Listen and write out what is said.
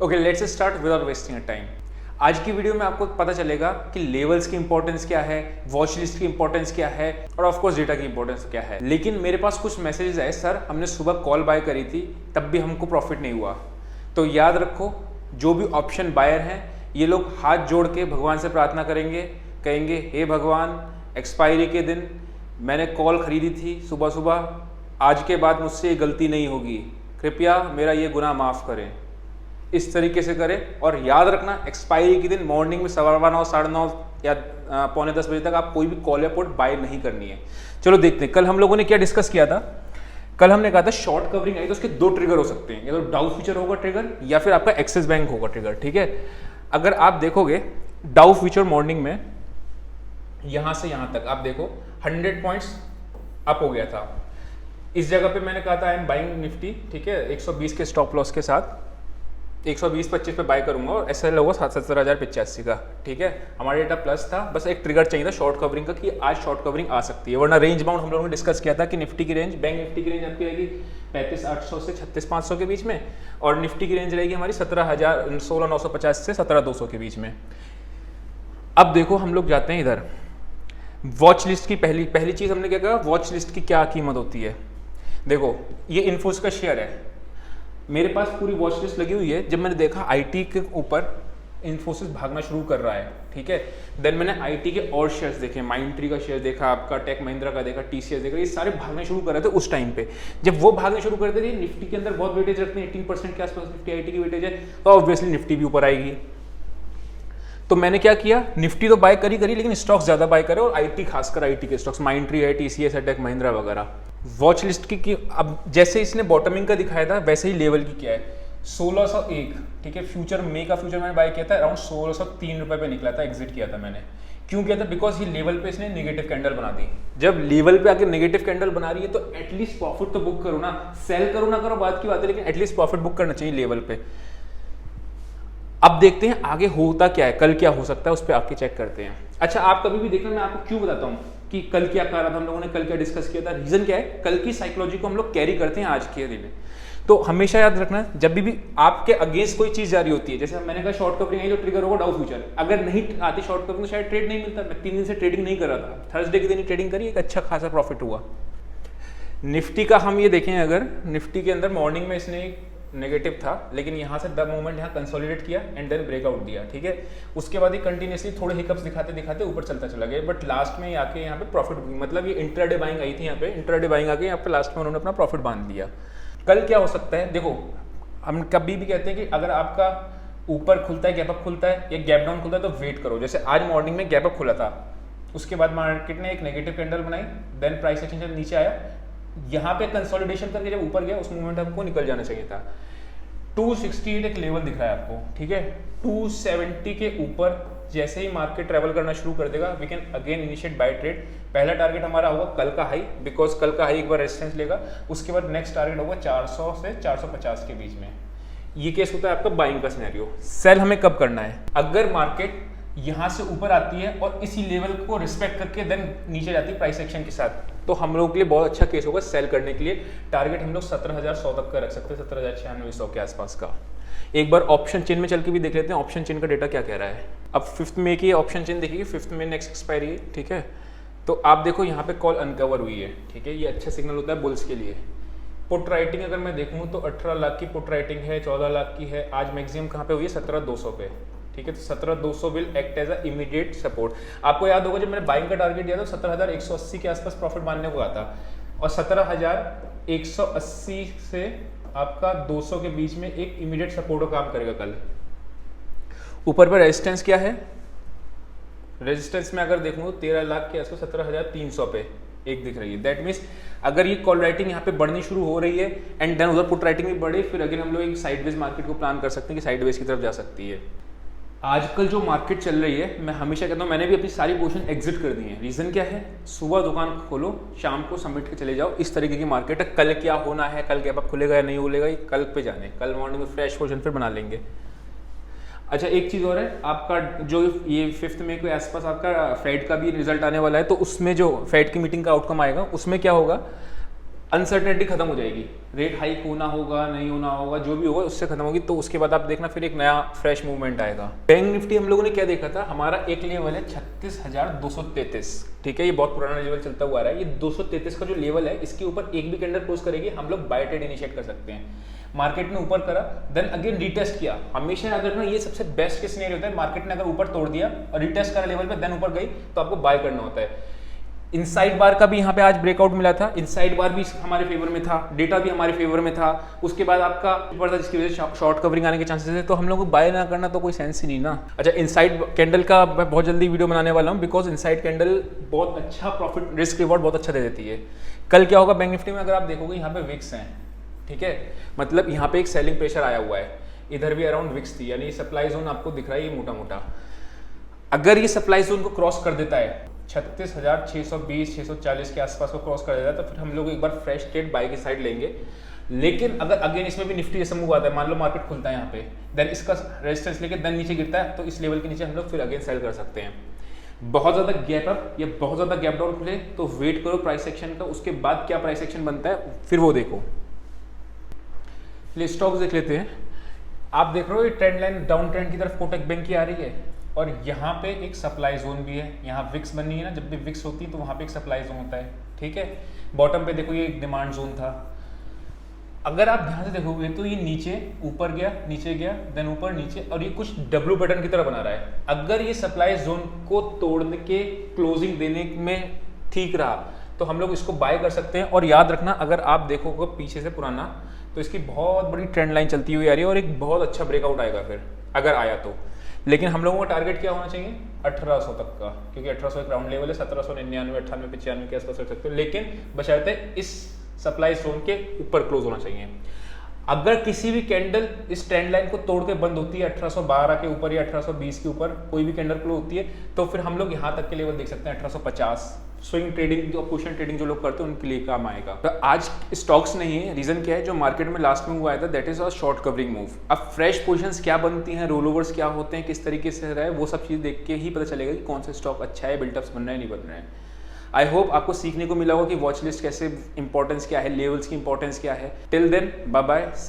Okay, let's start without wasting a time. आज की video में आपको पता चलेगा कि लेवल्स की इंपॉर्टेंस क्या है, वॉच लिस्ट की इंपॉर्टेंस क्या है और ऑफ कोर्स डेटा की इंपॉर्टेंस क्या है। लेकिन मेरे पास कुछ मैसेजेस आए, सर हमने सुबह कॉल बाय करी थी तब भी हमको प्रॉफिट नहीं हुआ। तो याद रखो, जो भी ऑप्शन बायर हैं ये लोग हाथ जोड़ के भगवान से प्रार्थना करेंगे, कहेंगे हे भगवान, एक्सपायरी के दिन मैंने कॉल खरीदी थी सुबह सुबह, आज के बाद मुझसे ये गलती नहीं होगी, कृपया मेरा ये गुनाह माफ़ करें। इस तरीके से करें और याद रखना एक्सपायरी के दिन मॉर्निंग में 9:15 9:30 या 9:45 बजे तक आप कोई भी कॉल या पुट बाय नहीं करनी है। चलो देखते हैं कल हम लोगों ने क्या डिस्कस किया था। कल हमने कहा था शॉर्ट कवरिंग आई तो उसके दो ट्रिगर हो सकते हैं, या तो डाउ फ्यूचर होगा ट्रिगर या फिर आपका एक्सिस बैंक होगा ट्रिगर। ठीक है, अगर आप देखोगे डाउ फ्यूचर मॉर्निंग में यहां से यहां तक आप देखो 100 पॉइंट्स अप हो गया था। इस जगह पे मैंने कहा था आई एम बाइंग निफ्टी, ठीक है, 120 के स्टॉप लॉस के साथ 120-25 पे बाय करूंगा और ऐसा होगा 77,085 का। ठीक है, हमारा डेटा प्लस था, बस एक ट्रिगर चाहिए था शॉर्ट कवरिंग का कि आज शॉर्ट कवरिंग आ सकती है। वरना रेंज बाउंड हम लोगों ने डिस्कस किया था कि निफ्टी की रेंज, बैंक निफ्टी की रेंज आपकी रहेगी 35,800 से 36,500 के बीच में और निफ्टी की रेंज रहेगी हमारी 16,950 से 17,200 के बीच में। अब देखो हम लोग जाते हैं इधर वॉच लिस्ट की। पहली चीज हमने क्या कहा, वॉच लिस्ट की क्या कीमत होती है। देखो ये इन्फोस का शेयर है, मेरे पास पूरी वॉच लिस्ट लगी हुई है। जब मैंने देखा आईटी के ऊपर इन्फोसिस भागना शुरू कर रहा है, ठीक है, देन मैंने आईटी के और शेयर्स देखे, माइंडट्री का शेयर देखा, आपका टेक महिंद्रा का देखा, टीसीएस देखा, ये सारे भागने शुरू कर रहे थे उस टाइम पे। जब वो भागने शुरू कर देते, निफ्टी के अंदर बहुत वेटेज रखते हैं, 18% के आसपास निफ्टी आईटी की वेटेज है, तो ऑब्वियसली निफ्टी भी ऊपर आएगी। तो मैंने क्या किया, निफ्टी तो बाय करी लेकिन स्टॉक्स ज्यादा बाय करे और आईटी, खासकर आईटी के स्टॉक्स, माइंडट्री है, टीसीएस है, टेक महिंद्रा वगैरह। वॉच लिस्ट की अब जैसे इसने बॉटमिंग का दिखाया था वैसे ही लेवल की क्या है 1601। ठीक है, फ्यूचर मे का फ्यूचर मैंने बाय किया था अराउंड 1603 रुपए पे निकला था, एग्जिट किया था मैंने। क्यों किया था, बिकॉज ये लेवल पे इसने नेगेटिव कैंडल बना दी। जब लेवल पे आके नेगेटिव कैंडल बना रही है तो एटलीस्ट प्रॉफिट तो बुक करो ना, सेल करो ना करो बात की बात है, लेकिन एटलीस्ट प्रॉफिट बुक करना चाहिए लेवल पे। अब देखते हैं आगे होता क्या है, कल क्या हो सकता है, उस पर आके चेक करते हैं। अच्छा, आप कभी भी देखना, मैं आपको क्यों बताता हूँ कि कल क्या कर रहा था, हम लोगों ने कल क्या डिस्कस किया था। रीजन क्या है, कल की साइकोलॉजी को हम लोग कैरी करते हैं आज के दिन में। तो हमेशा याद रखना, जब भी आपके अगेंस्ट कोई चीज जारी होती है, जैसे मैंने कहा शॉर्ट कवरिंग है जो ट्रिगर होगा डाउ फ्यूचर, अगर नहीं आती शॉर्ट कवरिंग तो शायद ट्रेड नहीं मिलता। मैं 3 दिन से ट्रेडिंग नहीं कर रहा था, थर्सडे के दिन ही ट्रेडिंग करी, एक अच्छा खासा प्रॉफिट हुआ। निफ्टी का हम ये देखें, अगर निफ्टी के अंदर मॉर्निंग में इसने नेगेटिव था, लेकिन यहाँ से द मोमेंट यहाँ कंसोलिडेट किया एंड देन ब्रेकआउट दिया। ठीक है, उसके बाद ये कंटिन्यूसली थोड़े हिकअप्स दिखाते दिखाते ऊपर चलता चला गया, बट लास्ट में आके यहाँ पे प्रॉफिट, मतलब ये इंट्राडे बाइंग आई थी, यहाँ पे इंट्राडे बाइंग आके यहाँ पे लास्ट में उन्होंने अपना प्रॉफिट बांध दिया। कल क्या हो सकता है, देखो हम कभी भी कहते हैं कि अगर आपका ऊपर खुलता है, गैप अप खुलता है या गैप डाउन खुलता है तो वेट करो। जैसे आज मॉर्निंग में गैप अप खुला था, उसके बाद मार्केट ने एक नेगेटिव कैंडल बनाई, देन प्राइस एक्शन जब नीचे आया, यहाँ पे कंसोलिडेशन करके जब ऊपर गया उस मोमेंट हमको निकल जाना चाहिए था। 268 एक लेवल दिख रहा है आपको, ठीक है, 270 के ऊपर जैसे ही मार्केट ट्रेवल करना शुरू कर देगा we can again initiate buy trade. पहला टारगेट हमारा होगा कल का हाई, बिकॉज कल का हाई एक बार रेजिस्टेंस लेगा, उसके बाद नेक्स्ट टारगेट होगा 400 से 450 के बीच में। ये केस होता है आपका बाइंग का सिनेरियो। सेल हमें कब करना है, अगर मार्केट यहाँ से ऊपर आती है और इसी लेवल को रिस्पेक्ट करके देन नीचे जाती है प्राइस एक्शन के साथ, तो हम लोगों के लिए बहुत अच्छा केस होगा सेल करने के लिए। टारगेट हम लोग 17,100 तक का रख सकते हैं, 17,9600 के आसपास का। एक बार ऑप्शन चेन में चल के भी देख लेते हैं ऑप्शन चेन का डेटा क्या कह रहा है। अब 5 मई की ऑप्शन चेन देखिए, 5 मई नेक्स्ट एक्सपायरी है, ठीक है। तो आप देखो यहाँ पे कॉल अनकवर हुई है, ठीक है, ये अच्छा सिग्नल होता है बुल्स के लिए। पुट राइटिंग अगर मैं देखूँ तो 18 लाख की पुट राइटिंग है, 14 लाख की है, आज मैक्सिमम कहाँ पे हुई है 17,200 पे, ठीक है। तो 17,200 will act as a immediate support. आपको याद होगा जब मैंने बाइंग का टारगेट दिया था 17,180 के आसपास प्रॉफिट मानने को आता था, और 17,180 से आपका 200 के बीच में एक इमीडिएट सपोर्ट का काम करेगा कल। ऊपर पर रेजिस्टेंस क्या है, रेजिस्टेंस में अगर देखूँ 13 लाख के आसपास 17,300 पे एक दिख रही है। दैट मीन्स अगर ये कॉल राइटिंग यहाँ पे बढ़नी शुरू हो रही है एंड देन उधर पुट राइटिंग भी बढ़े, फिर अगेन हम लोग एक साइडवेज मार्केट को प्लान कर सकते हैं कि साइडवेज की तरफ जा सकती है। आजकल जो मार्केट चल रही है, मैं हमेशा कहता हूँ, मैंने भी अपनी सारी पोजीशन एग्जिट कर दी है। रीजन क्या है, सुबह दुकान खोलो, शाम को समेट के चले जाओ, इस तरीके की मार्केट है। कल क्या होना है, कल गैप अप खुलेगा या नहीं खुलेगा, ये कल पे जाने, कल मॉर्निंग में फ्रेश पोजीशन फिर बना लेंगे। अच्छा, एक चीज़ और है, आपका जो ये 5 मई के आसपास आपका फेड का भी रिजल्ट आने वाला है, तो उसमें जो फेड की मीटिंग का आउटकम आएगा उसमें क्या होगा, अनसर्टेनिटी खत्म हो जाएगी, रेट हाइक होना होगा नहीं होना होगा, जो भी होगा उससे खत्म होगी। तो उसके बाद आप देखना फिर एक नया फ्रेश मूवमेंट आएगा। बैंक निफ्टी हम लोगों ने क्या देखा था, हमारा एक लेवल है 36,233, ठीक है, ये बहुत पुराना लेवल चलता हुआ आ रहा है। ये 233 का जो लेवल है, इसके ऊपर एक भी कैंडल क्लोज करेगी, हम लोग बाय ट्रेड इनिशिएट कर सकते हैं। मार्केट ने ऊपर करा, देन अगेन रिटेस्ट किया। हमेशा याद रखना, ये सबसे बेस्ट केस सिनेरियो होता है, मार्केट ने अगर ऊपर तोड़ दिया और रिटेस्ट करा लेवल पे, देन ऊपर गई तो आपको बाय करना होता है। इनसाइड बार का भी यहाँ पे आज ब्रेकआउट मिला था, इनसाइड बार भी हमारे फेवर में था, डेटा भी हमारे फेवर में था। उसके बाद आपका ऊपर था, जिसकी वजह से शॉर्ट कवरिंग आने के चांसेस है, तो हम लोग को बाय ना करना तो कोई सेंस ही नहीं ना। अच्छा, इनसाइड कैंडल का मैं बहुत जल्दी वीडियो बनाने वाला हूँ, बिकॉज इनसाइड कैंडल बहुत अच्छा प्रॉफिट रिस्क रिवॉर्ड बहुत अच्छा दे देती है। कल क्या होगा बैंक निफ्टी में, अगर आप देखोगे यहाँ पे विक्स हैं, ठीक है, मतलब यहाँ पे एक सेलिंग प्रेशर आया हुआ है, इधर भी अराउंड विक्स थी, यानी सप्लाई जोन आपको दिख रहा है ये मोटा मोटा। अगर ये सप्लाई जोन को क्रॉस कर देता है 36,620 640 के आसपास को क्रॉस कर देता है, तो फिर हम लोग एक बार फ्रेश ट्रेड बाय की साइड लेंगे। लेकिन अगर अगेन इसमें भी निफ्टी जैसा मूव आता है, मान लो मार्केट खुलता है यहाँ पे, देन इसका रेजिस्टेंस लेके देन नीचे गिरता है, तो इस लेवल के नीचे हम लोग फिर अगेन सेल कर सकते हैं। बहुत ज़्यादा गैप अप या बहुत ज़्यादा गैप डाउन खुले तो वेट करो प्राइस एक्शन का, उसके बाद क्या प्राइस एक्शन बनता है फिर वो देखो। स्टॉक्स देख लेते हैं। आप देख रहे हो ये ट्रेंड लाइन डाउन ट्रेंड की तरफ कोटक बैंक की आ रही है, और यहाँ पे एक सप्लाई जोन भी है, यहाँ विक्स बनी है ना, जब भी विक्स होती है तो वहाँ पे एक सप्लाई जोन होता है, ठीक है। बॉटम पे देखो ये एक डिमांड जोन था। अगर आप ध्यान से देखोगे तो ये नीचे ऊपर गया, नीचे गया, देन ऊपर नीचे, और ये कुछ डब्ल्यू पैटर्न की तरह बना रहा है। अगर ये सप्लाई जोन को तोड़ के क्लोजिंग देने में ठीक रहा तो हम लोग इसको बाय कर सकते हैं। और याद रखना, अगर आप देखोगे पीछे से पुराना, तो इसकी बहुत बड़ी ट्रेंड लाइन चलती हुई आ रही है और एक बहुत अच्छा ब्रेकआउट आएगा फिर अगर आया तो। लेकिन हम लोगों का टारगेट क्या होना चाहिए, 1800 तक का, क्योंकि 1800 एक राउंड लेवल है, 1799 98 95 के आसपास रख सकते हो, लेकिन बशर्ते इस सप्लाई जोन के ऊपर क्लोज होना चाहिए। अगर किसी भी कैंडल इस ट्रेंड लाइन को तोड़ के बंद होती है 1812 के ऊपर या 1820 के ऊपर, कोई भी कैंडल क्लोज होती है, तो फिर हम लोग यहाँ तक के लेवल देख सकते हैं 1850। स्विंग ट्रेडिंग जो पोजीशन ट्रेडिंग जो लोग करते हैं उनके लिए काम आएगा। तो आज स्टॉक्स नहीं है, रीजन क्या है, जो मार्केट में लास्ट में हुआ था that is a short covering move. अब फ्रेश पोजीशंस क्या बनती हैं, रोल ओवर्स क्या होते हैं, किस तरीके से रहा है, वो सब चीज़ देख के ही पता चलेगा कि कौन सा स्टॉक अच्छा है, बिल्टअप्स बन रहे हैं नहीं बन रहे हैं। आई होप आपको सीखने को मिला होगा कि वॉच लिस्ट कैसे इंपॉर्टेंस क्या है, लेवल्स की इंपॉर्टेंस क्या है। टिल देन बाय बाय, सी।